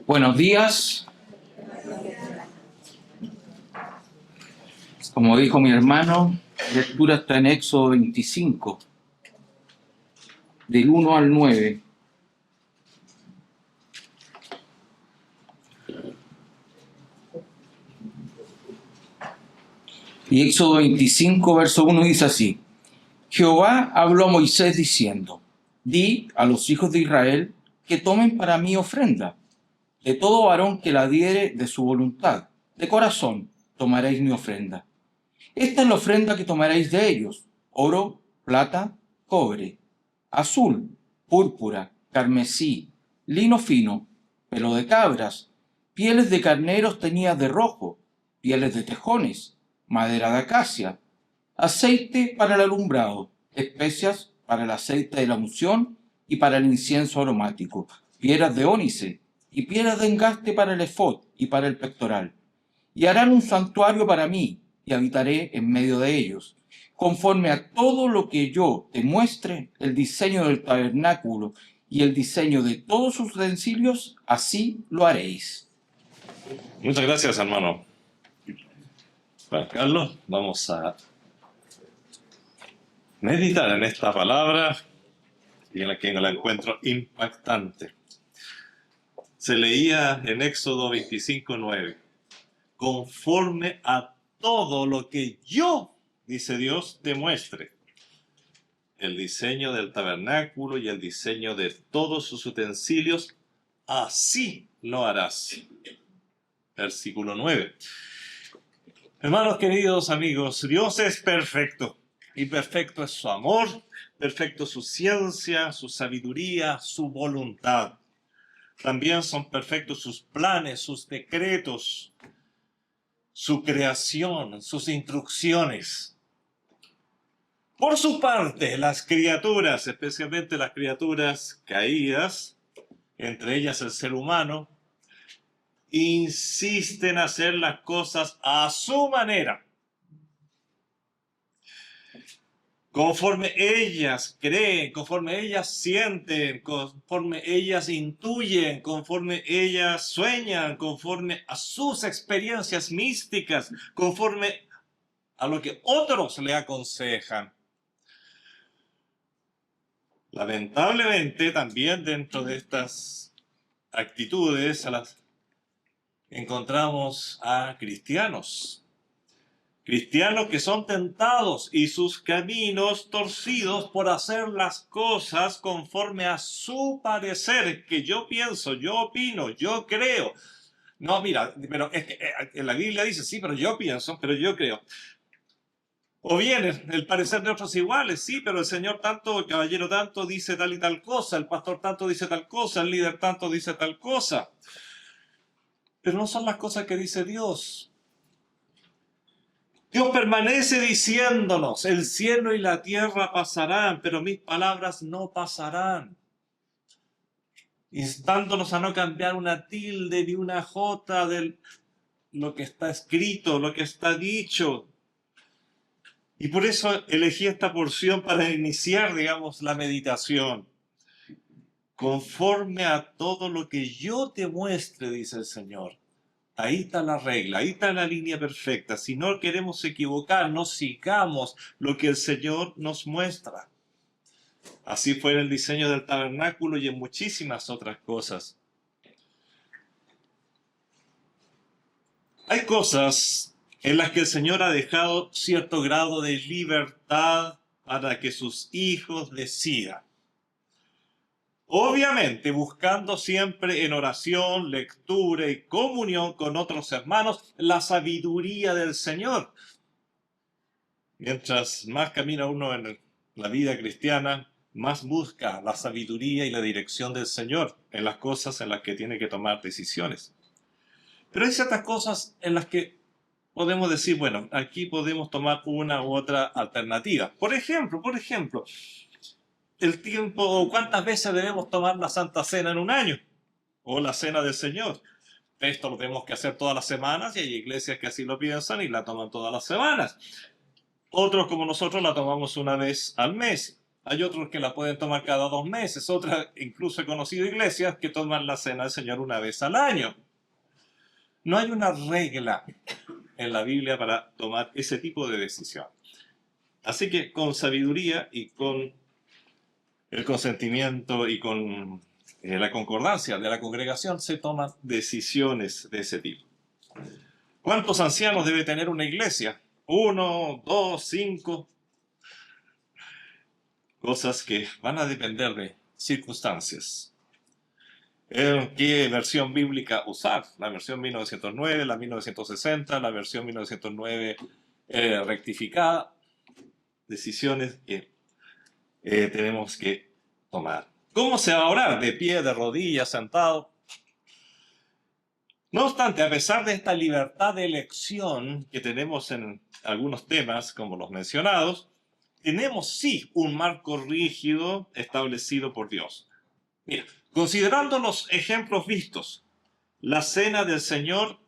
Buenos días. Como dijo mi hermano, la lectura está en Éxodo 25, del 1 al 9. Y Éxodo 25, verso 1 dice así: Jehová habló a Moisés diciendo: Di a los hijos de Israel que tomen para mí ofrenda. De todo varón que la diere de su voluntad, de corazón, tomaréis mi ofrenda. Esta es la ofrenda que tomaréis de ellos: oro, plata, cobre, azul, púrpura, carmesí, lino fino, pelo de cabras, pieles de carneros teñidas de rojo, pieles de tejones, madera de acacia, aceite para el alumbrado, especias para el aceite de la unción y para el incienso aromático, piedras de ónice y piedras de engaste para el efod y para el pectoral. Y harán un santuario para mí, y habitaré en medio de ellos. Conforme a todo lo que yo te muestre, el diseño del tabernáculo y el diseño de todos sus utensilios, así lo haréis. Muchas gracias, hermano Juan Carlos. Vamos a meditar en esta palabra y en la que la encuentro impactante. Se leía en Éxodo 25:9, conforme a todo lo que yo, dice Dios, te muestre. El diseño del tabernáculo y el diseño de todos sus utensilios, así lo harás. Versículo 9. Hermanos queridos amigos, Dios es perfecto, y perfecto es su amor, perfecto su ciencia, su sabiduría, su voluntad. También son perfectos sus planes, sus decretos, su creación, sus instrucciones. Por su parte, las criaturas, especialmente las criaturas caídas, entre ellas el ser humano, insisten en hacer las cosas a su manera, conforme ellas creen, conforme ellas sienten, conforme ellas intuyen, conforme ellas sueñan, conforme a sus experiencias místicas, conforme a lo que otros le aconsejan. Lamentablemente, también dentro de estas actitudes encontramos a cristianos. Cristianos que son tentados y sus caminos torcidos por hacer las cosas conforme a su parecer, que yo pienso, yo opino, yo creo. No, mira, pero es que en la Biblia dice, sí, pero yo pienso, pero yo creo. O bien el parecer de otros iguales, sí, pero el Señor tanto, el caballero tanto dice tal y tal cosa, el pastor tanto dice tal cosa, el líder tanto dice tal cosa. Pero no son las cosas que dice Dios. Dios permanece diciéndonos, el cielo y la tierra pasarán, pero mis palabras no pasarán. Instándonos a no cambiar una tilde ni una jota de lo que está escrito, lo que está dicho. Y por eso elegí esta porción para iniciar, digamos, la meditación. Conforme a todo lo que yo te muestre, dice el Señor. Ahí está la regla, ahí está la línea perfecta. Si no queremos equivocarnos, sigamos lo que el Señor nos muestra. Así fue en el diseño del tabernáculo y en muchísimas otras cosas. Hay cosas en las que el Señor ha dejado cierto grado de libertad para que sus hijos decidan. Obviamente buscando siempre en oración, lectura y comunión con otros hermanos la sabiduría del Señor. Mientras más camina uno en la vida cristiana, más busca la sabiduría y la dirección del Señor en las cosas en las que tiene que tomar decisiones. Pero hay ciertas cosas en las que podemos decir, bueno, aquí podemos tomar una u otra alternativa. Por ejemplo, el tiempo, ¿cuántas veces debemos tomar la Santa Cena en un año? O la Cena del Señor. Esto lo tenemos que hacer todas las semanas y hay iglesias que así lo piensan y la toman todas las semanas. Otros como nosotros la tomamos una vez al mes. Hay otros que la pueden tomar cada 2 meses. Otras, incluso he conocido iglesias que toman la cena del Señor una vez al año. No hay una regla en la Biblia para tomar ese tipo de decisión. Así que con sabiduría y con el consentimiento y con la concordancia de la congregación se toman decisiones de ese tipo. ¿Cuántos ancianos debe tener una iglesia? 1, 2, 5. Cosas que van a depender de circunstancias. ¿Qué versión bíblica usar? La versión 1909, la 1960, la versión 1909 rectificada. Decisiones que tenemos que tomar. ¿Cómo se va a orar? ¿De pie, de rodillas, sentado? No obstante, a pesar de esta libertad de elección que tenemos en algunos temas, como los mencionados, tenemos sí un marco rígido establecido por Dios. Mira, considerando los ejemplos vistos, la cena del Señor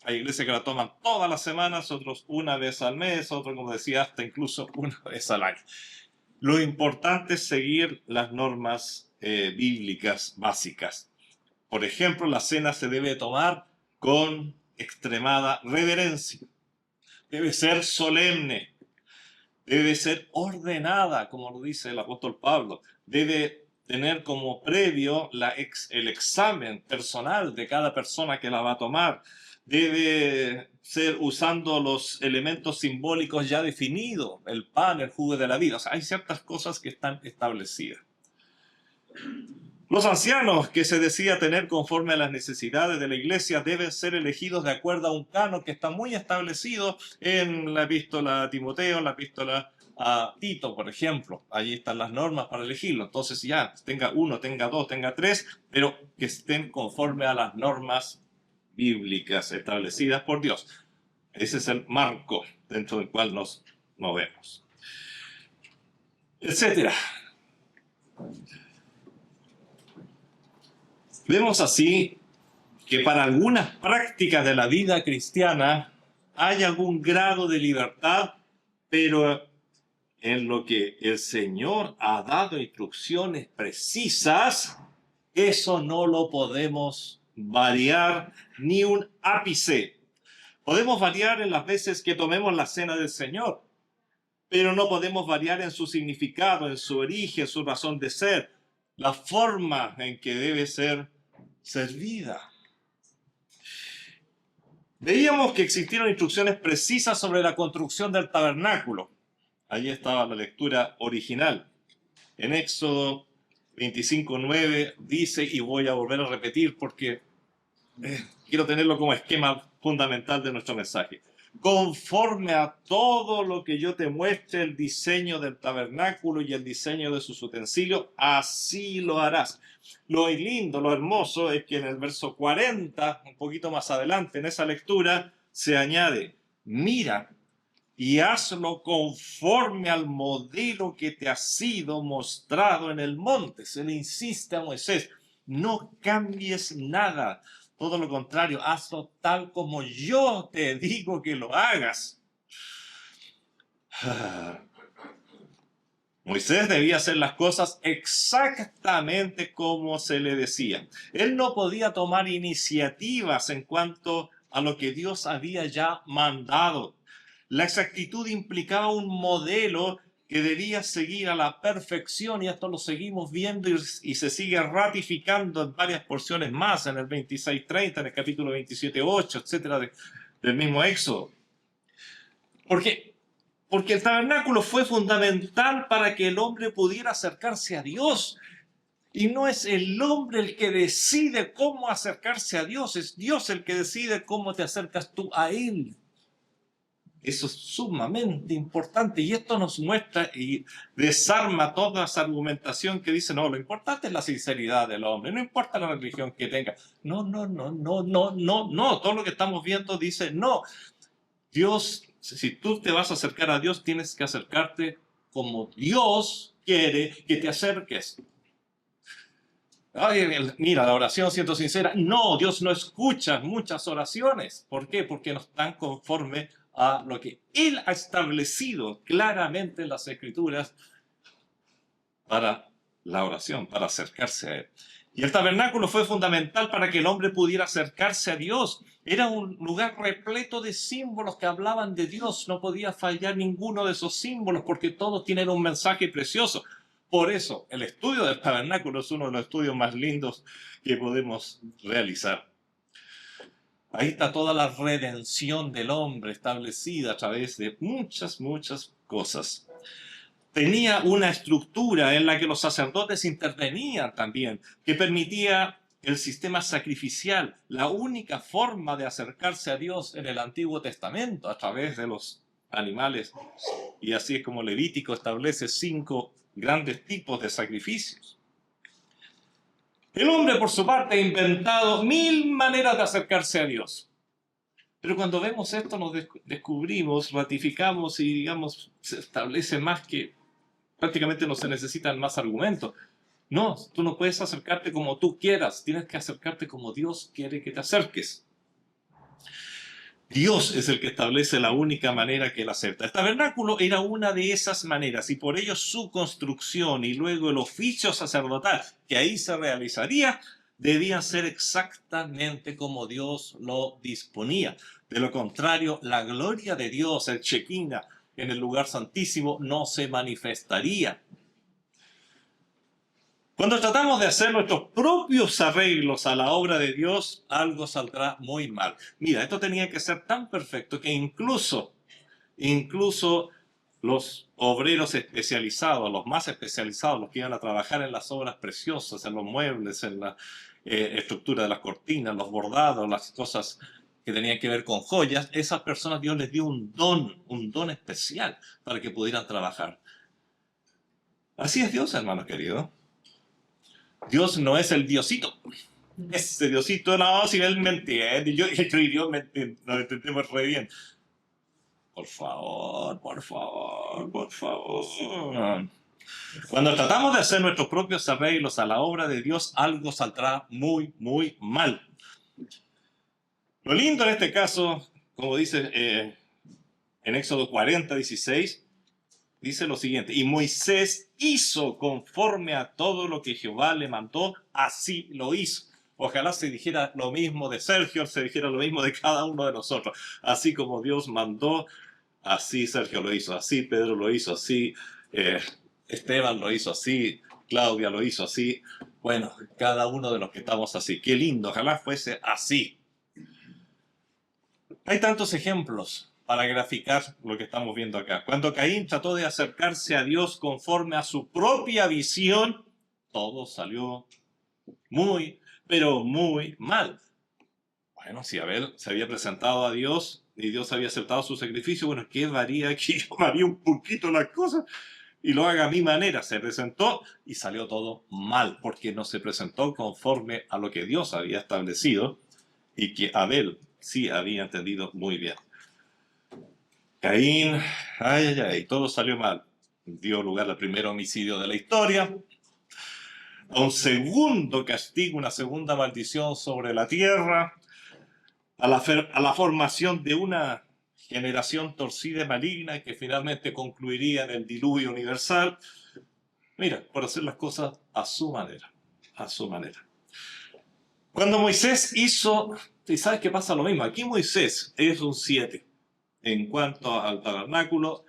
hay iglesias que la toman todas las semanas, otros una vez al mes, otros, como decía, hasta incluso una vez al año. Lo importante es seguir las normas bíblicas básicas. Por ejemplo, la cena se debe tomar con extremada reverencia. Debe ser solemne. Debe ser ordenada, como lo dice el apóstol Pablo. Debe tener como previo el examen personal de cada persona que la va a tomar. Debe ser usando los elementos simbólicos ya definidos, el pan, el jugo de la vida. O sea, hay ciertas cosas que están establecidas. Los ancianos que se decida tener conforme a las necesidades de la iglesia deben ser elegidos de acuerdo a un canon que está muy establecido en la epístola a Timoteo, en la epístola a Tito, por ejemplo. Allí están las normas para elegirlo. Entonces ya, tenga 1, tenga 2, tenga 3, pero que estén conforme a las normas bíblicas establecidas por Dios. Ese es el marco dentro del cual nos movemos. Etcétera. Vemos así que para algunas prácticas de la vida cristiana hay algún grado de libertad, pero en lo que el Señor ha dado instrucciones precisas, eso no lo podemos variar ni un ápice. Podemos variar en las veces que tomemos la cena del Señor, pero no podemos variar en su significado, en su origen, su razón de ser, la forma en que debe ser servida. Veíamos que existieron instrucciones precisas sobre la construcción del tabernáculo. Allí estaba la lectura original. En Éxodo 25:9 dice, y voy a volver a repetir porque quiero tenerlo como esquema fundamental de nuestro mensaje. Conforme a todo lo que yo te muestre, el diseño del tabernáculo y el diseño de sus utensilios, así lo harás. Lo lindo, lo hermoso es que en el verso 40, un poquito más adelante en esa lectura, se añade, mira y hazlo conforme al modelo que te ha sido mostrado en el monte. Se le insiste a Moisés, no cambies nada. Todo lo contrario, hazlo tal como yo te digo que lo hagas. Moisés debía hacer las cosas exactamente como se le decía. Él no podía tomar iniciativas en cuanto a lo que Dios había ya mandado. La exactitud implicaba un modelo que debía seguir a la perfección, y esto lo seguimos viendo y se sigue ratificando en varias porciones más, en el 26:30, en el capítulo 27:8, etcétera, del mismo Éxodo. Porque el tabernáculo fue fundamental para que el hombre pudiera acercarse a Dios. Y no es el hombre el que decide cómo acercarse a Dios, es Dios el que decide cómo te acercas tú a Él. Eso es sumamente importante, y esto nos muestra y desarma toda esa argumentación que dice, no, lo importante es la sinceridad del hombre, no importa la religión que tenga. No, todo lo que estamos viendo dice, no, Dios, si tú te vas a acercar a Dios, tienes que acercarte como Dios quiere que te acerques. Ay, mira, la oración siento sincera. No, Dios no escucha muchas oraciones. ¿Por qué? Porque no están conforme a lo que Él ha establecido claramente en las Escrituras para la oración, para acercarse a Él. Y el tabernáculo fue fundamental para que el hombre pudiera acercarse a Dios. Era un lugar repleto de símbolos que hablaban de Dios. No podía fallar ninguno de esos símbolos porque todos tienen un mensaje precioso. Por eso, el estudio del tabernáculo es uno de los estudios más lindos que podemos realizar. Ahí está toda la redención del hombre establecida a través de muchas cosas. Tenía una estructura en la que los sacerdotes intervenían también, que permitía el sistema sacrificial, la única forma de acercarse a Dios en el Antiguo Testamento, a través de los animales. Y así es como Levítico establece 5 grandes tipos de sacrificios. El hombre, por su parte, ha inventado 1000 maneras de acercarse a Dios. Pero cuando vemos esto nos descubrimos, ratificamos y, digamos, se establece más que prácticamente no se necesitan más argumentos. No, tú no puedes acercarte como tú quieras, tienes que acercarte como Dios quiere que te acerques. Dios es el que establece la única manera que Él acepta. El tabernáculo era una de esas maneras y por ello su construcción y luego el oficio sacerdotal que ahí se realizaría debían ser exactamente como Dios lo disponía. De lo contrario, la gloria de Dios, el Shekinah, en el lugar santísimo no se manifestaría. Cuando tratamos de hacer nuestros propios arreglos a la obra de Dios, algo saldrá muy mal. Mira, esto tenía que ser tan perfecto que incluso los obreros especializados, los más especializados, los que iban a trabajar en las obras preciosas, en los muebles, en la estructura de las cortinas, los bordados, las cosas que tenían que ver con joyas, esas personas Dios les dio un don especial para que pudieran trabajar. Así es Dios, hermanos queridos. Dios no es el Diosito. Ese Diosito, no, si Él me entiende, yo y Dios nos entendemos re bien. Por favor. Cuando tratamos de hacer nuestros propios arreglos a la obra de Dios, algo saldrá muy mal. Lo lindo en este caso, como dice en Éxodo 40:16, dice lo siguiente: y Moisés hizo conforme a todo lo que Jehová le mandó, así lo hizo. Ojalá se dijera lo mismo de Sergio, se dijera lo mismo de cada uno de nosotros. Así como Dios mandó, así Sergio lo hizo, así Pedro lo hizo, así Esteban lo hizo, así Claudia lo hizo, así. Bueno, cada uno de los que estamos así. Qué lindo, ojalá fuese así. Hay tantos ejemplos para graficar lo que estamos viendo acá. Cuando Caín trató de acercarse a Dios conforme a su propia visión, todo salió muy mal. Bueno, si Abel se había presentado a Dios y Dios había aceptado su sacrificio, bueno, ¿qué varía aquí? Yo varía un poquito las cosas y lo haga a mi manera. Se presentó y salió todo mal, porque no se presentó conforme a lo que Dios había establecido y que Abel sí había entendido muy bien. Caín, todo salió mal. Dio lugar al primer homicidio de la historia, a un segundo castigo, una segunda maldición sobre la tierra, a la formación de una generación torcida y maligna que finalmente concluiría en el diluvio universal. Mira, por hacer las cosas a su manera. Cuando Moisés hizo, y sabes que pasa lo mismo, aquí Moisés es un 7 en cuanto al tabernáculo,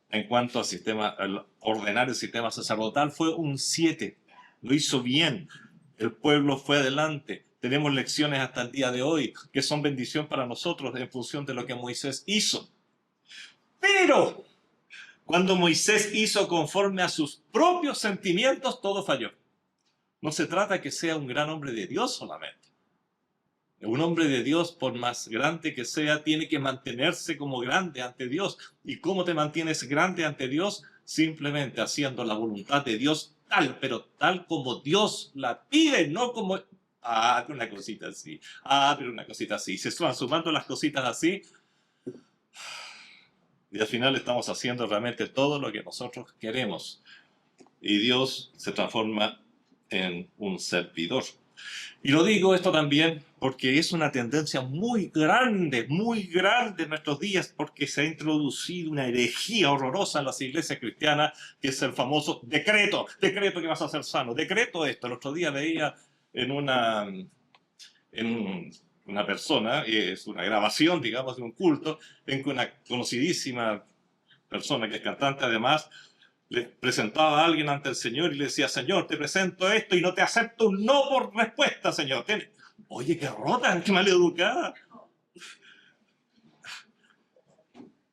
en cuanto al sistema, al ordenar el sistema sacerdotal, fue un 7. Lo hizo bien, el pueblo fue adelante. Tenemos lecciones hasta el día de hoy que son bendición para nosotros en función de lo que Moisés hizo. Pero cuando Moisés hizo conforme a sus propios sentimientos, todo falló. No se trata de que sea un gran hombre de Dios solamente. Un hombre de Dios, por más grande que sea, tiene que mantenerse como grande ante Dios. ¿Y cómo te mantienes grande ante Dios? Simplemente haciendo la voluntad de Dios pero tal como Dios la pide, no como... pero una cosita así. Pero una cosita así. Se están sumando las cositas así. Y al final estamos haciendo realmente todo lo que nosotros queremos. Y Dios se transforma en un servidor. Y lo digo esto también porque es una tendencia muy grande en nuestros días, porque se ha introducido una herejía horrorosa en las iglesias cristianas, que es el famoso decreto que vas a ser sano, decreto esto. El otro día veía en una persona, es una grabación, digamos, de un culto, en que una conocidísima persona que es cantante además, le presentaba a alguien ante el Señor y le decía: Señor, te presento esto y no te acepto un no por respuesta, Señor. Oye, qué rota, qué maleducada.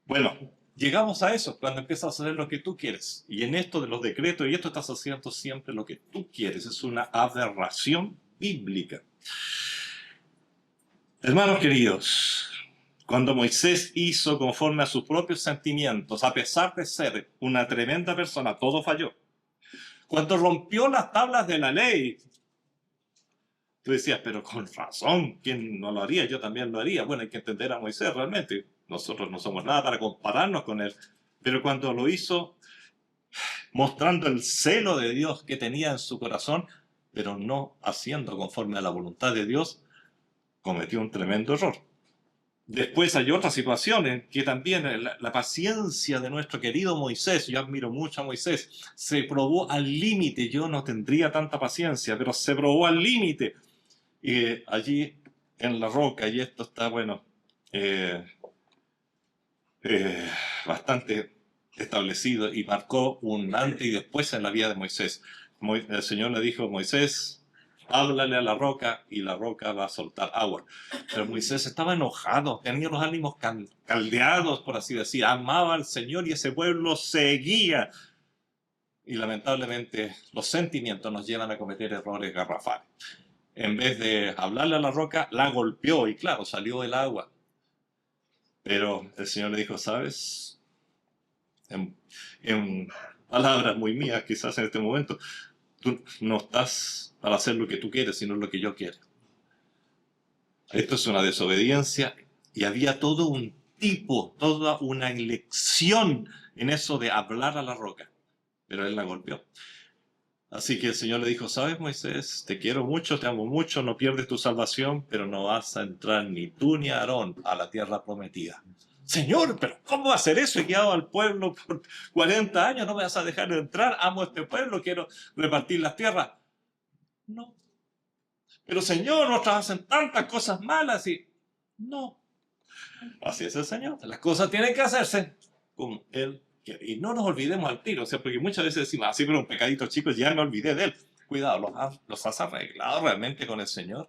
Bueno, llegamos a eso cuando empiezas a hacer lo que tú quieres. Y en esto de los decretos, y esto estás haciendo siempre lo que tú quieres. Es una aberración bíblica. Hermanos queridos, cuando Moisés hizo conforme a sus propios sentimientos, a pesar de ser una tremenda persona, todo falló. Cuando rompió las tablas de la ley, tú decías, pero con razón, ¿quién no lo haría? Yo también lo haría. Bueno, hay que entender a Moisés realmente. Nosotros no somos nada para compararnos con él. Pero cuando lo hizo, mostrando el celo de Dios que tenía en su corazón, pero no haciendo conforme a la voluntad de Dios, cometió un tremendo error. Después hay otras situaciones que también la paciencia de nuestro querido Moisés, yo admiro mucho a Moisés, se probó al límite. Yo no tendría tanta paciencia, pero se probó al límite. Y allí en la roca, y esto está, bueno, bastante establecido y marcó un antes y después en la vida de Moisés. El Señor le dijo: Moisés, háblale a la roca y la roca va a soltar agua. Pero Moisés estaba enojado, tenía los ánimos caldeados, por así decir, amaba al Señor y ese pueblo seguía. Y lamentablemente los sentimientos nos llevan a cometer errores garrafales. En vez de hablarle a la roca, la golpeó y claro, salió el agua. Pero el Señor le dijo: ¿sabes? En palabras muy mías quizás en este momento, tú no estás para hacer lo que tú quieres, sino lo que yo quiero. Esto es una desobediencia y había todo un tipo, toda una elección en eso de hablar a la roca. Pero él la golpeó. Así que el Señor le dijo: ¿sabes, Moisés? Te quiero mucho, te amo mucho, no pierdes tu salvación, pero no vas a entrar ni tú ni Aarón a la tierra prometida. Señor, pero ¿cómo va a hacer eso? He guiado al pueblo por 40 años, no me vas a dejar entrar, amo este pueblo, quiero repartir las tierras. No. Pero Señor, nosotros hacen tantas cosas malas y... No. Así es el Señor. Las cosas tienen que hacerse como Él quiere. Y no nos olvidemos al tiro, o sea, porque muchas veces decimos: así, pero un pecadito chico, ya me olvidé de Él. Cuidado, ¿los has arreglado realmente con el Señor?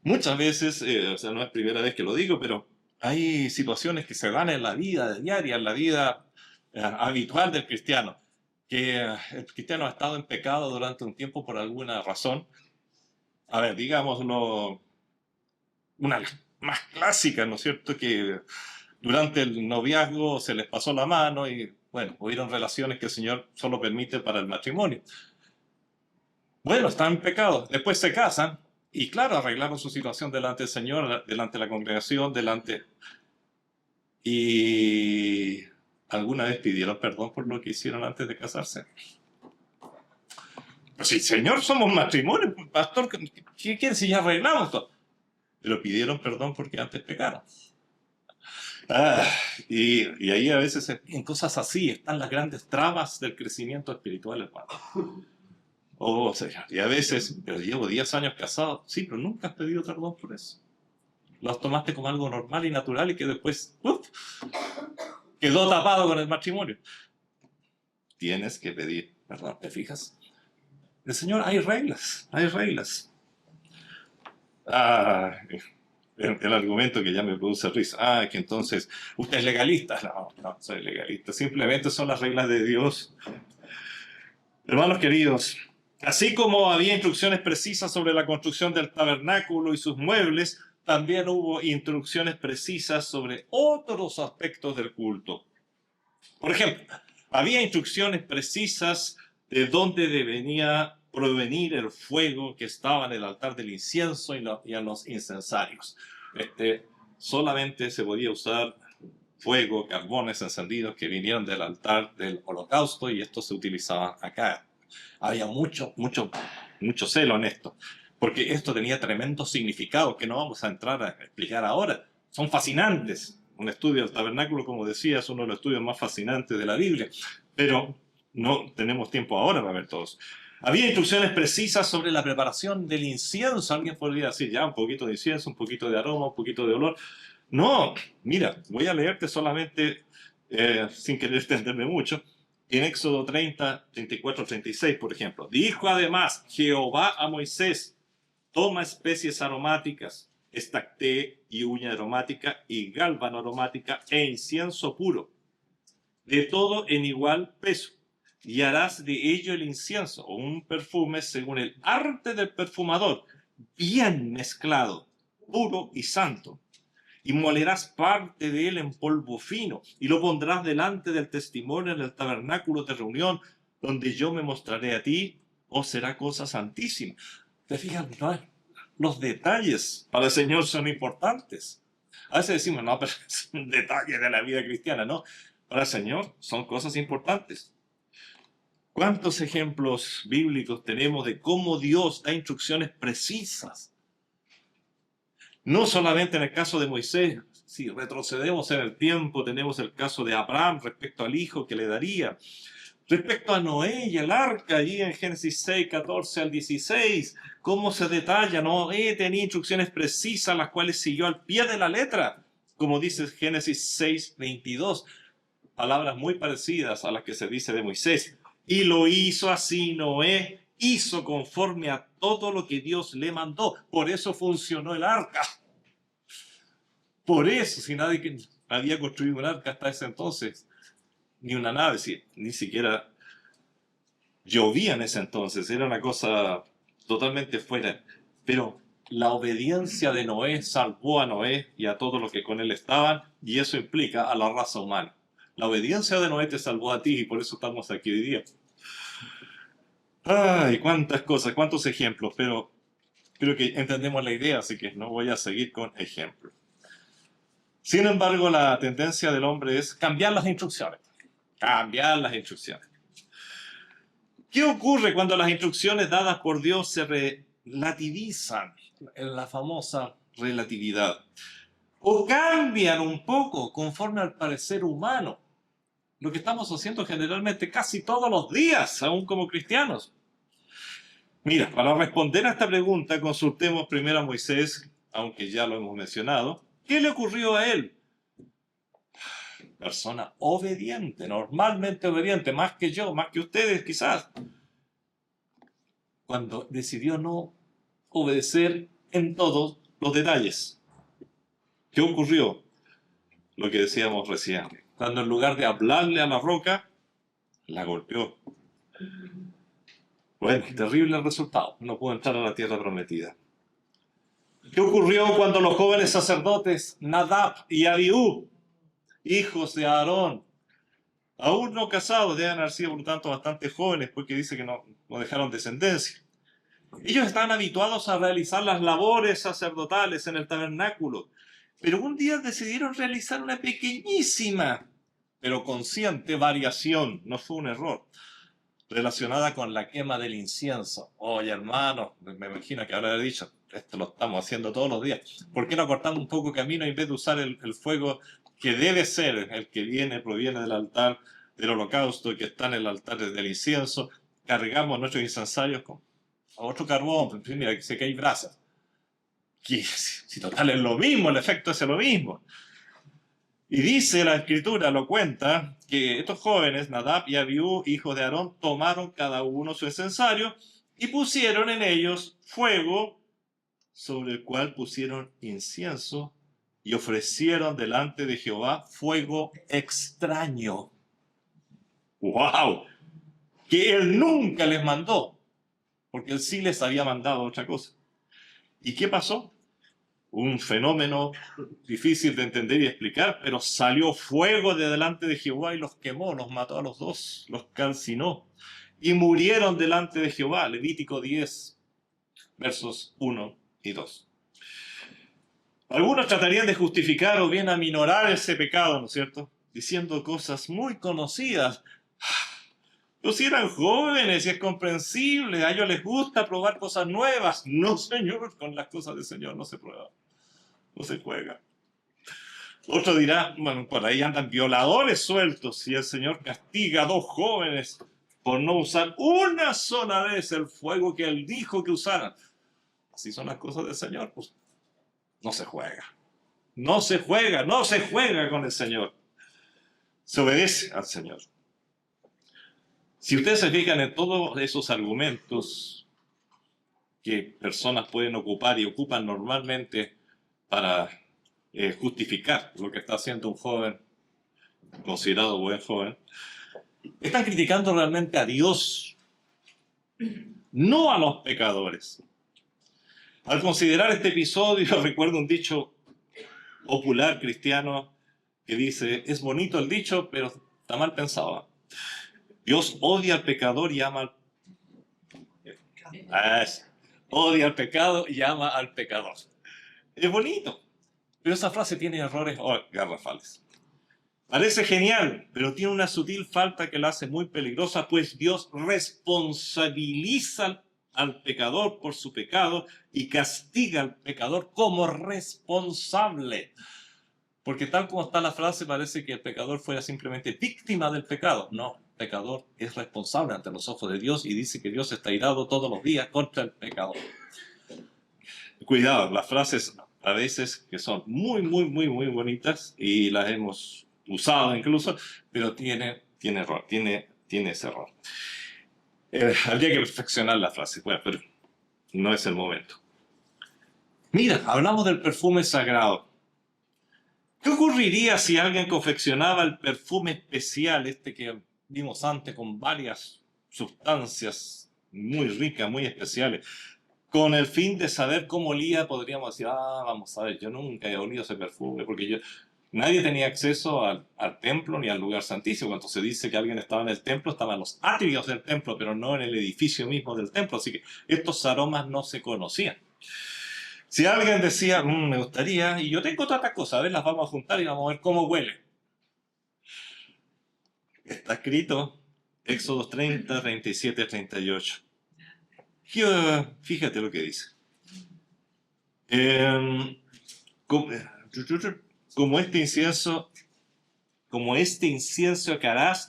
Muchas veces, o sea, no es primera vez que lo digo, pero hay situaciones que se dan en la vida diaria, en la vida habitual del cristiano, que el cristiano ha estado en pecado durante un tiempo por alguna razón. A ver, digámoslo, una más clásica, ¿no es cierto? Que durante el noviazgo se les pasó la mano y, bueno, hubieron relaciones que el Señor solo permite para el matrimonio. Bueno, están en pecado. Después se casan y, claro, arreglaron su situación delante del Señor, delante de la congregación, Y ¿alguna vez pidieron perdón por lo que hicieron antes de casarse? Pues sí, Señor, somos matrimonio, pastor, ¿qué quiere si ya arreglamos todo? Pero pidieron perdón porque antes pecaron. Y ahí a veces en cosas así están las grandes trabas del crecimiento espiritual, hermano. O sea, y a veces, pero llevo 10 años casado, sí, pero nunca has pedido perdón por eso. Lo tomaste como algo normal y natural y que después quedó tapado con el matrimonio. Tienes que pedir perdón, ¿te fijas? El Señor, hay reglas, hay reglas. El argumento que ya me produce risa. Que entonces, ¿usted es legalista? No, no soy legalista. Simplemente son las reglas de Dios. Hermanos queridos, así como había instrucciones precisas sobre la construcción del tabernáculo y sus muebles, también hubo instrucciones precisas sobre otros aspectos del culto. Por ejemplo, había instrucciones precisas de dónde debía provenir el fuego que estaba en el altar del incienso y en los incensarios. Solamente se podía usar fuego, carbones encendidos que vinieron del altar del holocausto, y esto se utilizaba acá. Había mucho celo en esto. porque esto tenía tremendo significado que no vamos a entrar a explicar ahora. Son fascinantes. Un estudio del tabernáculo, como decía, es uno de los estudios más fascinantes de la Biblia, pero no tenemos tiempo ahora para ver todos. Había instrucciones precisas sobre la preparación del incienso. Alguien podría decir, ya, un poquito de incienso, un poquito de aroma, un poquito de olor. No, mira, voy a leerte solamente, sin querer extenderme mucho, en Éxodo 30, 34, 36, por ejemplo. Dijo además Jehová a Moisés, toma especies aromáticas, estacté y uña aromática y gálbano aromática e incienso puro, de todo en igual peso, y harás de ello el incienso o un perfume según el arte del perfumador, bien mezclado, puro y santo. Y molerás parte de él en polvo fino, y lo pondrás delante del testimonio en el tabernáculo de reunión, donde yo me mostraré a ti, o será cosa santísima. ¿Te fijas? No, los detalles para el Señor son importantes. A veces decimos, no, pero es un detalle de la vida cristiana, no. Para el Señor son cosas importantes. ¿Cuántos ejemplos bíblicos tenemos de cómo Dios da instrucciones precisas? No solamente en el caso de Moisés, si retrocedemos en el tiempo, tenemos el caso de Abraham respecto al hijo que le daría. Respecto a Noé y el arca, allí en Génesis 6, 14 al 16, cómo se detalla, Noé tenía instrucciones precisas, las cuales siguió al pie de la letra, como dice Génesis 6, 22, palabras muy parecidas a las que se dice de Moisés. Y lo hizo así Noé, hizo conforme a todo lo que Dios le mandó. Por eso funcionó el arca. Por eso, si nadie había construido un arca hasta ese entonces, ni una nave, ni siquiera llovía en ese entonces, era una cosa totalmente fuera. Pero la obediencia de Noé salvó a Noé y a todos los que con él estaban, y eso implica a la raza humana. La obediencia de Noé te salvó a ti y por eso estamos aquí hoy día. Ay, cuántas cosas, cuántos ejemplos, pero creo que entendemos la idea, así que no voy a seguir con ejemplos. Sin embargo, la tendencia del hombre es cambiar las instrucciones. Cambiar las instrucciones. ¿Qué ocurre cuando las instrucciones dadas por Dios se relativizan? En la famosa relatividad. O cambian un poco conforme al parecer humano. Lo que estamos haciendo generalmente casi todos los días, aún como cristianos. Mira, para responder a esta pregunta, consultemos primero a Moisés, aunque ya lo hemos mencionado. ¿Qué le ocurrió a él? Persona obediente, normalmente obediente, más que yo, más que ustedes quizás. Cuando decidió no obedecer en todos los detalles. ¿Qué ocurrió? Lo que decíamos recién. Cuando en lugar de hablarle a la roca, la golpeó. Bueno, terrible el resultado. No pudo entrar a la tierra prometida. ¿Qué ocurrió cuando los jóvenes sacerdotes Nadab y Abiú, hijos de Aarón, aún no casados, deben haber sido por lo tanto bastante jóvenes, porque dice que no dejaron descendencia? Ellos estaban habituados a realizar las labores sacerdotales en el tabernáculo, pero un día decidieron realizar una pequeñísima, pero consciente variación, no fue un error, relacionada con la quema del incienso. Oye, hermano, me imagino que habrá dicho, esto lo estamos haciendo todos los días. ¿Por qué no cortamos un poco camino en vez de usar el fuego que debe ser el que proviene del altar del holocausto y que está en el altar del incienso? Cargamos nuestros incensarios con otro carbón, mira, que sé que hay brasas. Si total es lo mismo, el efecto es lo mismo. Y dice la escritura, lo cuenta, que estos jóvenes, Nadab y Abiú, hijos de Aarón, tomaron cada uno su incensario y pusieron en ellos fuego, sobre el cual pusieron incienso y ofrecieron delante de Jehová fuego extraño. ¡Wow! Que él nunca les mandó, porque él sí les había mandado otra cosa. ¿Y qué pasó? Un fenómeno difícil de entender y explicar, pero salió fuego de delante de Jehová y los quemó, los mató a los dos, los calcinó. Y murieron delante de Jehová. Levítico 10, versos 1 y 2. Algunos tratarían de justificar o bien aminorar ese pecado, ¿no es cierto? Diciendo cosas muy conocidas. Pues si eran jóvenes y es comprensible, a ellos les gusta probar cosas nuevas. No, Señor, con las cosas del Señor no se prueba, no se juega. Otro dirá, bueno, por ahí andan violadores sueltos y el Señor castiga a 2 jóvenes por no usar una sola vez el fuego que Él dijo que usaran. Así son las cosas del Señor, pues no se juega. No se juega, no se juega con el Señor. Se obedece al Señor. Si ustedes se fijan en todos esos argumentos que personas pueden ocupar y ocupan normalmente para justificar lo que está haciendo un joven, considerado buen joven, están criticando realmente a Dios, no a los pecadores. Al considerar este episodio, recuerdo un dicho popular cristiano que dice, es bonito el dicho, pero está mal pensado. Dios odia al pecador y ama odia al pecado y ama al pecador. Es bonito, pero esa frase tiene errores garrafales. Parece genial, pero tiene una sutil falta que la hace muy peligrosa, pues Dios responsabiliza al pecador por su pecado y castiga al pecador como responsable. Porque tal como está la frase, parece que el pecador fuera simplemente víctima del pecado. No, el pecador es responsable ante los ojos de Dios y dice que Dios está irado todos los días contra el pecador. Cuidado, las frases a veces que son muy bonitas y las hemos usado incluso, pero tiene error, tiene ese error. Habría que perfeccionar la frase, bueno, pero no es el momento. Mira, hablamos del perfume sagrado. ¿Qué ocurriría si alguien confeccionaba el perfume especial, este que vimos antes, con varias sustancias muy ricas, muy especiales, con el fin de saber cómo olía? Podríamos decir, vamos a ver, yo nunca he olido ese perfume, porque nadie tenía acceso al templo ni al lugar santísimo. Cuando se dice que alguien estaba en el templo, estaban en los atrios del templo, pero no en el edificio mismo del templo, así que estos aromas no se conocían. Si alguien decía, me gustaría, y yo tengo tantas cosas, a ver, las vamos a juntar y vamos a ver cómo huele. Está escrito, Éxodo 30, 37, 38. Fíjate lo que dice. Como este incienso que harás,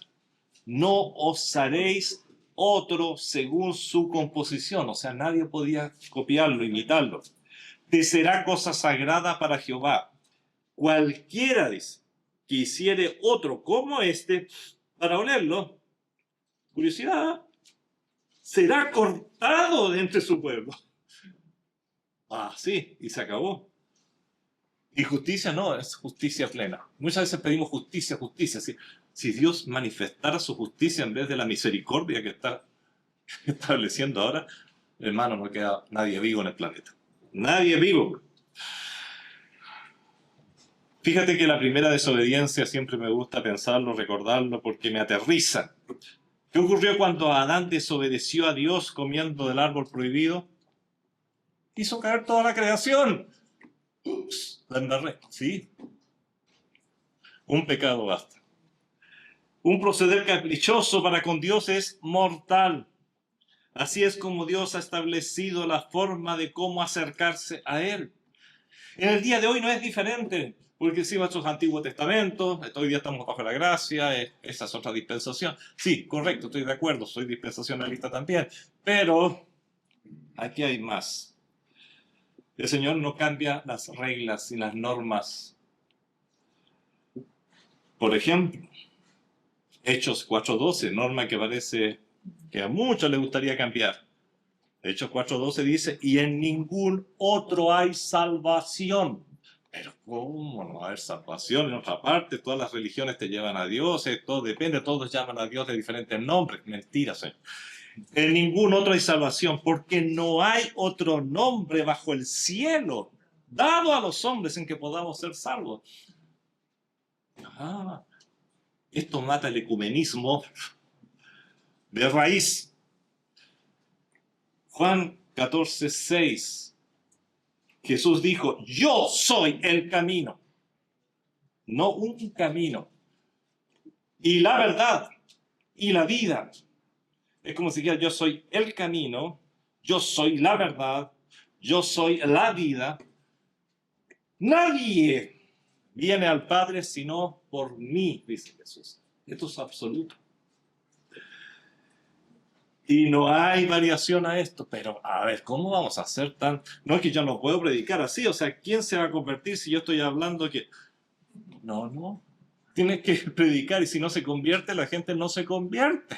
no os haréis otro según su composición. O sea, nadie podía copiarlo, imitarlo. Te será cosa sagrada para Jehová. Cualquiera, dice, que hiciere otro como este, para olerlo, curiosidad, será cortado de entre su pueblo. Sí, y se acabó. Y justicia no, es justicia plena. Muchas veces pedimos justicia. Si Dios manifestara su justicia en vez de la misericordia que está estableciendo ahora, hermano, no queda nadie vivo en el planeta. Nadie vivo. Fíjate que la primera desobediencia siempre me gusta pensarlo, recordarlo, porque me aterriza. ¿Qué ocurrió cuando Adán desobedeció a Dios comiendo del árbol prohibido? Hizo caer toda la creación. Ups, la embarré. Sí. Un pecado basta. Un proceder caprichoso para con Dios es mortal. Así es como Dios ha establecido la forma de cómo acercarse a Él. En el día de hoy no es diferente, porque si vas a sus Antiguos Testamentos, hoy día estamos bajo la gracia, esa es otra dispensación. Sí, correcto, estoy de acuerdo, soy dispensacionalista también, pero aquí hay más. El Señor no cambia las reglas y las normas. Por ejemplo, Hechos 4:12, norma que parece que a muchos les gustaría cambiar. Hechos 4:12 dice, y en ningún otro hay salvación. Pero ¿cómo no va a haber salvación en otra parte? Todas las religiones te llevan a Dios, todo depende, todos llaman a Dios de diferentes nombres. Mentira, Señor. En ningún otro hay salvación, porque no hay otro nombre bajo el cielo dado a los hombres en que podamos ser salvos. Esto mata el ecumenismo de raíz. Juan 14:6. Jesús dijo, yo soy el camino. No un camino. Y la verdad y la vida. Es como si dijera, yo soy el camino, yo soy la verdad, yo soy la vida. Nadie viene al Padre sino por mí, dice Jesús. Esto es absoluto. Y no hay variación a esto, pero a ver, ¿cómo vamos a hacer tan...? No es que yo no puedo predicar así, o sea, ¿quién se va a convertir si yo estoy hablando que... No. Tienes que predicar y si no se convierte, la gente no se convierte.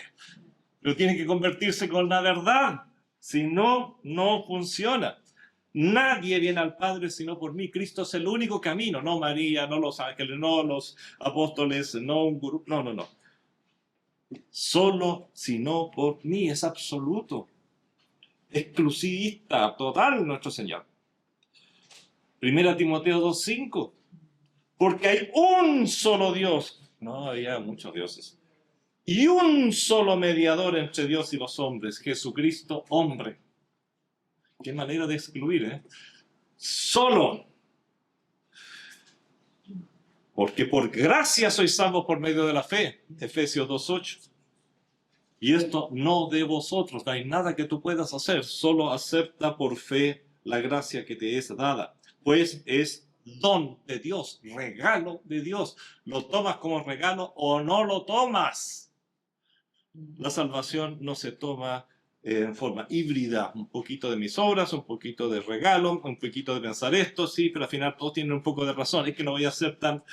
Pero tiene que convertirse con la verdad. Si no, no funciona. Nadie viene al Padre sino por mí. Cristo es el único camino, no María, no los ángeles, no los apóstoles, no un gurú. No. Solo sino por mí, es absoluto. Exclusivista, total nuestro Señor. 1 Timoteo 2:5. Porque hay un solo Dios. No había muchos dioses. Y un solo mediador entre Dios y los hombres, Jesucristo, hombre. Qué manera de excluir, ¿eh? Solo. Porque por gracia sois salvos por medio de la fe. Efesios 2:8. Y esto no de vosotros, no hay nada que tú puedas hacer, solo acepta por fe la gracia que te es dada. Pues es don de Dios, regalo de Dios. ¿Lo tomas como regalo o no lo tomas? La salvación no se toma en forma híbrida, un poquito de mis obras, un poquito de regalo, un poquito de pensar esto, sí, pero al final todos tienen un poco de razón. Es que no voy a ser tan...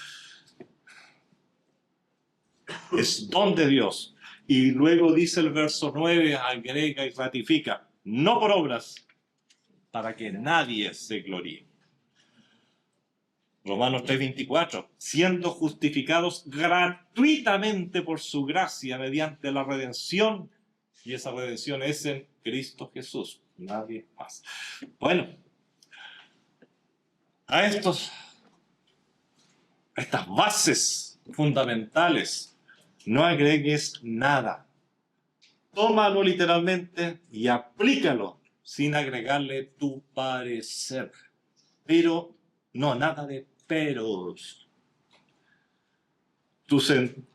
Es don de Dios. Y luego dice el verso 9, agrega y ratifica, no por obras, para que nadie se gloríe. Romanos 3:24, siendo justificados gratuitamente por su gracia mediante la redención, y esa redención es en Cristo Jesús, nadie más. Bueno, a estas bases fundamentales no agregues nada. Tómalo literalmente y aplícalo sin agregarle tu parecer. Pero no, nada de peros.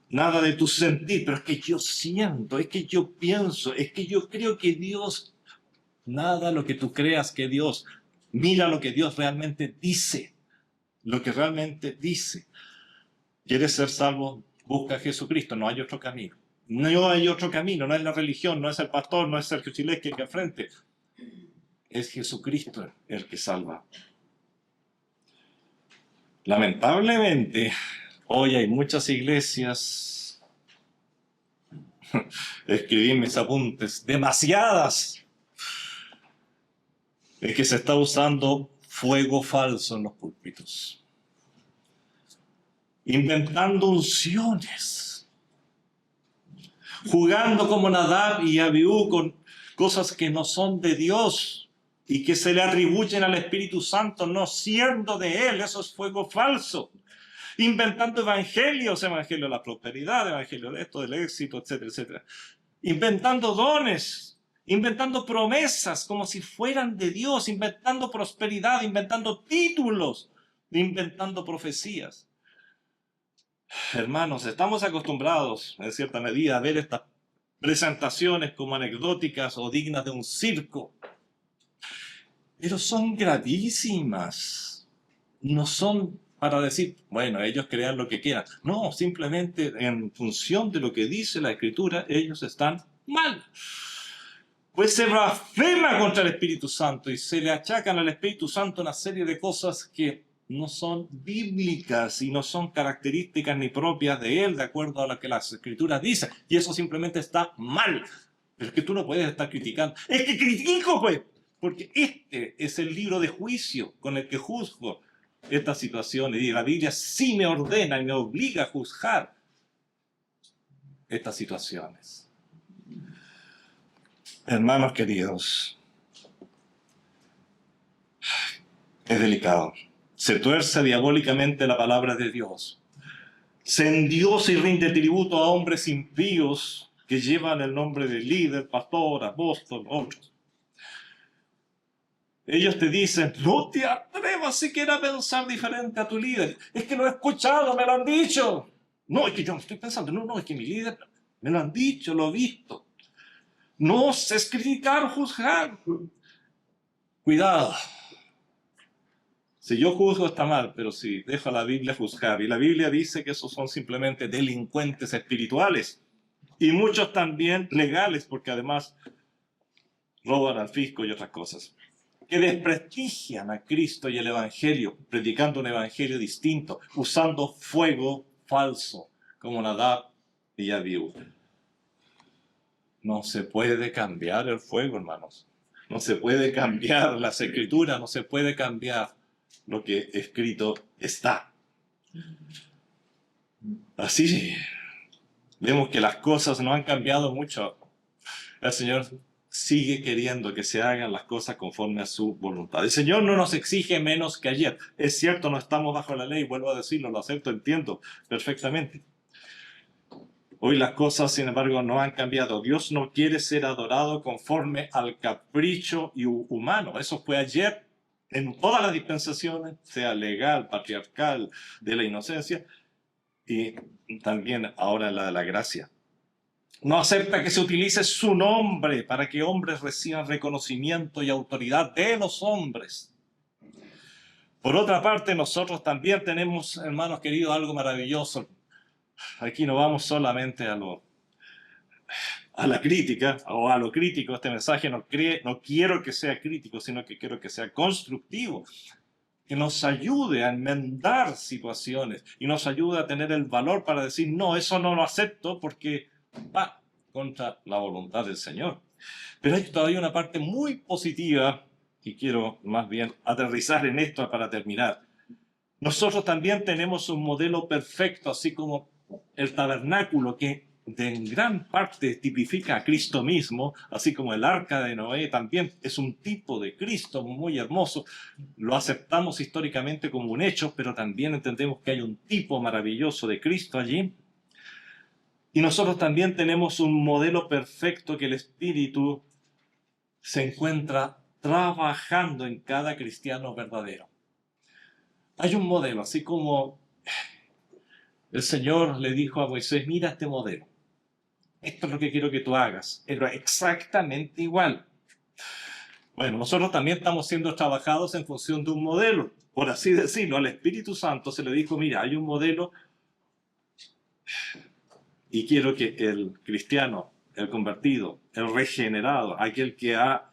Nada de tu sentir, pero es que yo siento, es que yo pienso, es que yo creo que Dios... Nada lo que tú creas que Dios... Mira lo que Dios realmente dice. Lo que realmente dice. ¿Quieres ser salvo? Busca a Jesucristo, no hay otro camino. No hay otro camino, no es la religión, no es el pastor, no es Sergio Chileski que al frente. Es Jesucristo el que salva. Lamentablemente, hoy hay muchas iglesias, escribí mis apuntes, demasiadas, es que se está usando fuego falso en los púlpitos, inventando unciones, jugando como Nadab y Abiú con cosas que no son de Dios y que se le atribuyen al Espíritu Santo no siendo de Él. Eso es fuego falso. Inventando evangelios, evangelio de la prosperidad, evangelio de esto, del éxito, etcétera, etcétera. Inventando dones, inventando promesas como si fueran de Dios, inventando prosperidad, inventando títulos, inventando profecías. Hermanos, estamos acostumbrados, en cierta medida, a ver estas presentaciones como anecdóticas o dignas de un circo. Pero son gravísimas. No son para decir, bueno, ellos crean lo que quieran. No, simplemente en función de lo que dice la Escritura, ellos están mal. Pues se blasfema contra el Espíritu Santo y se le achacan al Espíritu Santo una serie de cosas que no son bíblicas y no son características ni propias de Él, de acuerdo a lo que las Escrituras dicen. Y eso simplemente está mal. Pero es que tú no puedes estar criticando. Es que critico, pues. Porque este es el libro de juicio con el que juzgo estas situaciones. Y la Biblia sí me ordena y me obliga a juzgar estas situaciones. Hermanos queridos, es delicado. Se tuerce diabólicamente la palabra de Dios. Se endiosa y rinde tributo a hombres impíos que llevan el nombre de líder, pastor, apóstol, otros. Ellos te dicen, no te atrevas siquiera a pensar diferente a tu líder. Es que lo he escuchado, me lo han dicho. No, es que yo no estoy pensando. No, es que mi líder me lo han dicho, lo he visto. No es criticar, juzgar. Cuidado. Si yo juzgo está mal, pero si dejo a la Biblia juzgar, y la Biblia dice que esos son simplemente delincuentes espirituales, y muchos también legales, porque además roban al fisco y otras cosas, que desprestigian a Cristo y el Evangelio, predicando un Evangelio distinto, usando fuego falso, como Nadab y Abiú. No se puede cambiar el fuego, hermanos. No se puede cambiar las escrituras, no se puede cambiar lo que escrito está. Así vemos que las cosas no han cambiado mucho. El Señor sigue queriendo que se hagan las cosas conforme a su voluntad. El Señor no nos exige menos que ayer. Es cierto, no estamos bajo la ley, vuelvo a decirlo, lo acepto, entiendo perfectamente. Hoy las cosas, sin embargo, no han cambiado. Dios no quiere ser adorado conforme al capricho humano. Eso fue ayer en todas las dispensaciones, sea legal, patriarcal, de la inocencia, y también ahora la de la gracia. No acepta que se utilice su nombre para que hombres reciban reconocimiento y autoridad de los hombres. Por otra parte, nosotros también tenemos, hermanos queridos, algo maravilloso. Aquí no vamos solamente a la crítica o a lo crítico. Este mensaje no quiero que sea crítico, sino que quiero que sea constructivo, que nos ayude a enmendar situaciones y nos ayude a tener el valor para decir, no, eso no lo acepto porque va contra la voluntad del Señor. Pero hay todavía una parte muy positiva y quiero más bien aterrizar en esto para terminar. Nosotros también tenemos un modelo perfecto, así como el tabernáculo que en gran parte tipifica a Cristo mismo, así como el arca de Noé también es un tipo de Cristo muy hermoso. Lo aceptamos históricamente como un hecho, pero también entendemos que hay un tipo maravilloso de Cristo allí. Y nosotros también tenemos un modelo perfecto que el Espíritu se encuentra trabajando en cada cristiano verdadero. Hay un modelo, así como el Señor le dijo a Moisés, mira este modelo. Esto es lo que quiero que tú hagas. Era exactamente igual. Bueno, nosotros también estamos siendo trabajados en función de un modelo. Por así decirlo, al Espíritu Santo se le dijo, mira, hay un modelo y quiero que el cristiano, el convertido, el regenerado, aquel que ha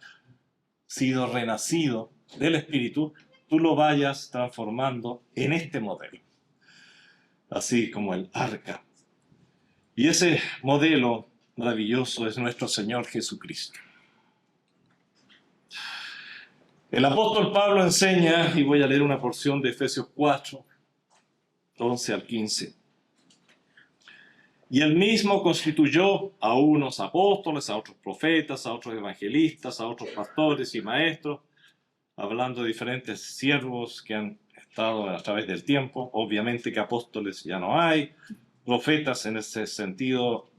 sido renacido del Espíritu, tú lo vayas transformando en este modelo. Así como el arca. Y ese modelo maravilloso es nuestro Señor Jesucristo. El apóstol Pablo enseña, y voy a leer una porción de Efesios 4, 11 al 15. Y él mismo constituyó a unos apóstoles, a otros profetas, a otros evangelistas, a otros pastores y maestros, hablando de diferentes siervos que han estado a través del tiempo. Obviamente que apóstoles ya no hay, profetas en ese sentido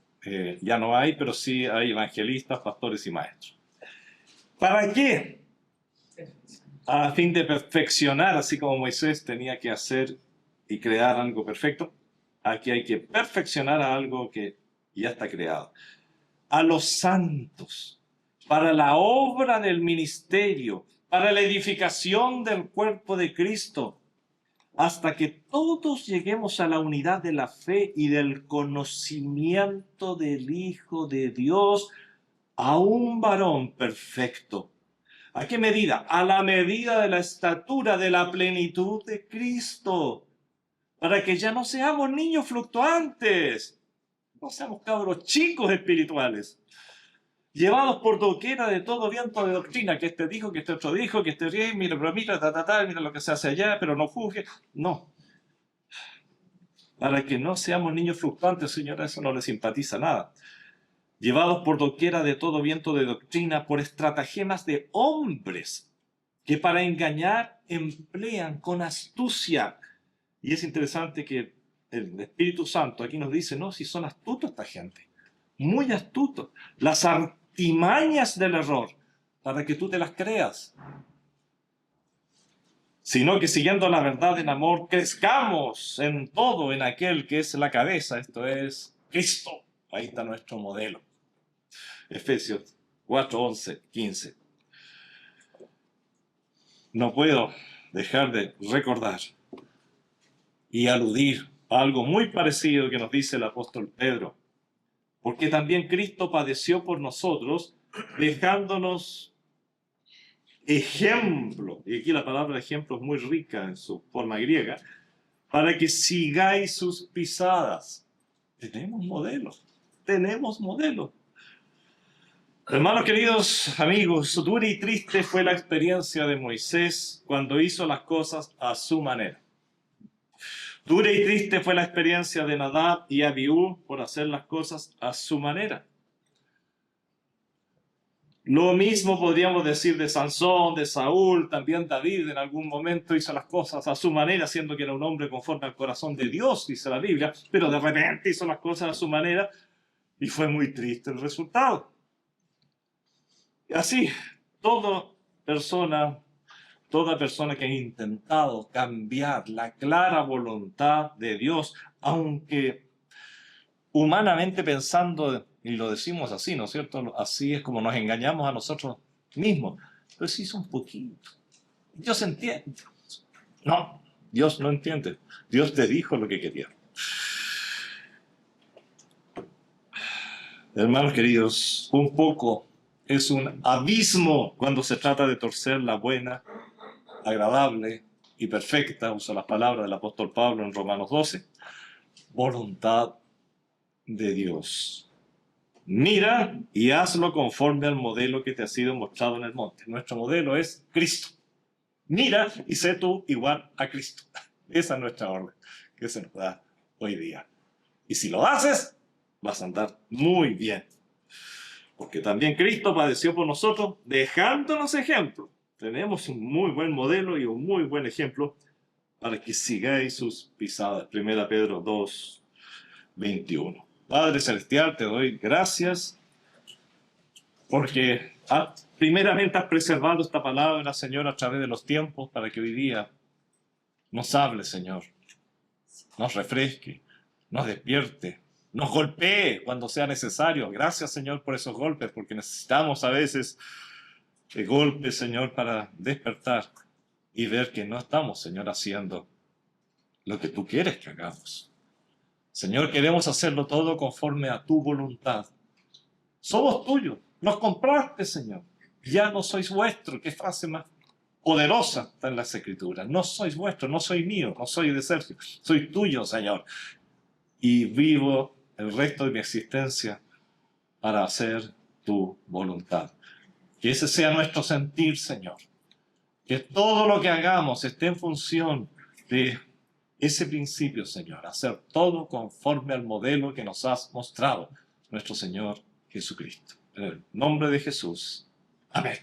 ya no hay, pero sí hay evangelistas, pastores y maestros. ¿Para qué? A fin de perfeccionar, así como Moisés tenía que hacer y crear algo perfecto, aquí hay que perfeccionar a algo que ya está creado. A los santos, para la obra del ministerio, para la edificación del cuerpo de Cristo, hasta que todos lleguemos a la unidad de la fe y del conocimiento del Hijo de Dios, a un varón perfecto. ¿A qué medida? A la medida de la estatura de la plenitud de Cristo, para que ya no seamos niños fluctuantes, no seamos cabros chicos espirituales, llevados por doquiera de todo viento de doctrina, que este dijo, que este otro dijo, que este rey, mira, pero mira, mira lo que se hace allá, pero no juzgue. No. Para que no seamos niños fluctuantes, Señor, eso no le simpatiza nada. Llevados por doquiera de todo viento de doctrina, por estratagemas de hombres, que para engañar emplean con astucia. Y es interesante que el Espíritu Santo aquí nos dice, no, si son astutos esta gente, muy astutos, las artimañas del error, para que tú te las creas, sino que siguiendo la verdad en amor, crezcamos en todo en aquel que es la cabeza, esto es Cristo. Ahí está nuestro modelo. Efesios 4, 11, 15. No puedo dejar de recordar y aludir a algo muy parecido que nos dice el apóstol Pedro. Porque también Cristo padeció por nosotros, dejándonos ejemplo, y aquí la palabra ejemplo es muy rica en su forma griega, para que sigáis sus pisadas. Tenemos modelos, tenemos modelos. Hermanos queridos, amigos, dura y triste fue la experiencia de Moisés cuando hizo las cosas a su manera. Dura y triste fue la experiencia de Nadab y Abiú por hacer las cosas a su manera. Lo mismo podríamos decir de Sansón, de Saúl, también David en algún momento hizo las cosas a su manera, siendo que era un hombre conforme al corazón de Dios, dice la Biblia, pero de repente hizo las cosas a su manera y fue muy triste el resultado. Y así, toda persona que ha intentado cambiar la clara voluntad de Dios, aunque humanamente pensando, y lo decimos así, ¿no es cierto? Así es como nos engañamos a nosotros mismos. Pero sí hizo un poquito. Dios entiende. No, Dios no entiende. Dios te dijo lo que quería. Hermanos queridos, un poco es un abismo cuando se trata de torcer la buena, agradable y perfecta, usa las palabras del apóstol Pablo en Romanos 12, voluntad de Dios. Mira y hazlo conforme al modelo que te ha sido mostrado en el monte. Nuestro modelo es Cristo. Mira y sé tú igual a Cristo. Esa es nuestra orden que se nos da hoy día. Y si lo haces, vas a andar muy bien. Porque también Cristo padeció por nosotros, dejándonos ejemplo. Tenemos un muy buen modelo y un muy buen ejemplo para que sigáis sus pisadas. 1 Pedro 2, 21. Padre Celestial, te doy gracias porque primeramente has preservado esta palabra, Señor, a través de los tiempos para que hoy día nos hable, Señor, nos refresque, nos despierte, nos golpee cuando sea necesario. Gracias, Señor, por esos golpes, porque necesitamos a veces golpes, Señor, para despertar y ver que no estamos, Señor, haciendo lo que tú quieres que hagamos. Señor, queremos hacerlo todo conforme a tu voluntad. Somos tuyos, nos compraste, Señor. Ya no sois vuestros. Qué frase más poderosa está en las Escrituras. No sois vuestros, no soy mío, no soy de Sergio. Soy tuyo, Señor. Y vivo el resto de mi existencia para hacer tu voluntad. Que ese sea nuestro sentir, Señor. Que todo lo que hagamos esté en función de ese principio, Señor, hacer todo conforme al modelo que nos has mostrado, nuestro Señor Jesucristo. En el nombre de Jesús. Amén.